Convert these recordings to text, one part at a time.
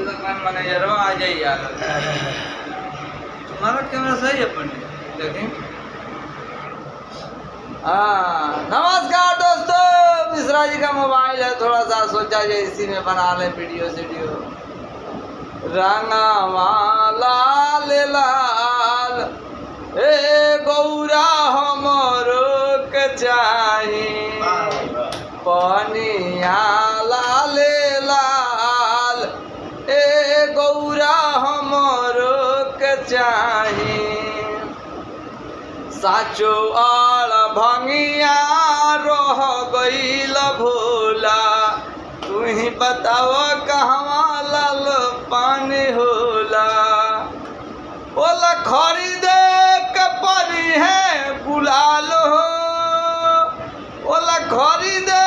Manager आ जाइए यार। तुम्हारा कैमरा सही है पंडित, देखें। नमस्कार दोस्तों, मिश्रा जी का मोबाइल है, थोड़ा सा सोचा जाए इसी में बना ले वीडियो रंगवा लाल लाल ए गौरा हमरो के चाही पनिया लाल लाल ए गौरा हमरो के चाही साचो आल भंगिया रह गईल भोला तू ही बताव कहवा लाल पानी होला ओला खरीदे के परी है गुलाल हो ओला खरीदे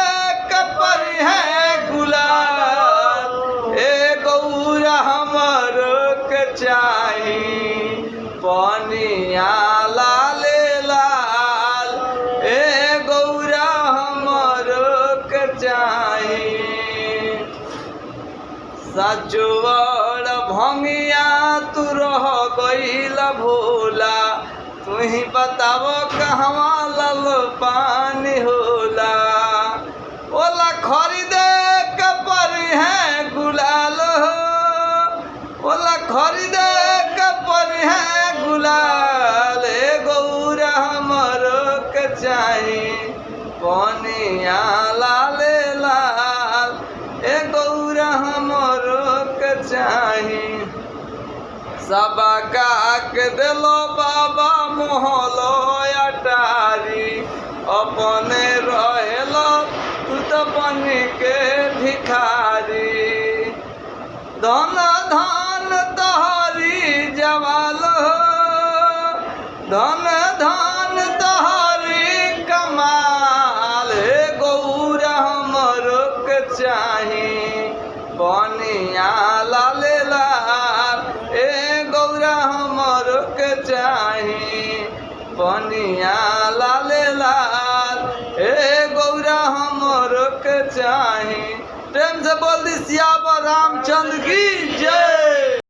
के परी है गुलाल ए गौरा हमर के चाही पनिया लाल लाल ए गौरा हमर के चाही सचुअर भंगिया तू रह गईल भोला तू ही बताव कहवा लाल पानी होला ओला खरीदे के परी है गुलाल हो ओला खरीदे के परी है गुलाल ए गौरा हमर के चाही पनिया लाल लाल ए गौरा हमर के चाही सबका के दिलो बाबा मोहलो अटारी अपने रहेलो तू तो बन के भिखारी धन धन तोहरी जवाल धन धन तोहरी कमाल हे गौरा हमर के चाही पनिया लाल लाल ए गौरा हमर के चाही पनिया लाल लाल ए गौरा हमर के चाही। प्रेम से बोल दी सियावर रामचंद्र की जय।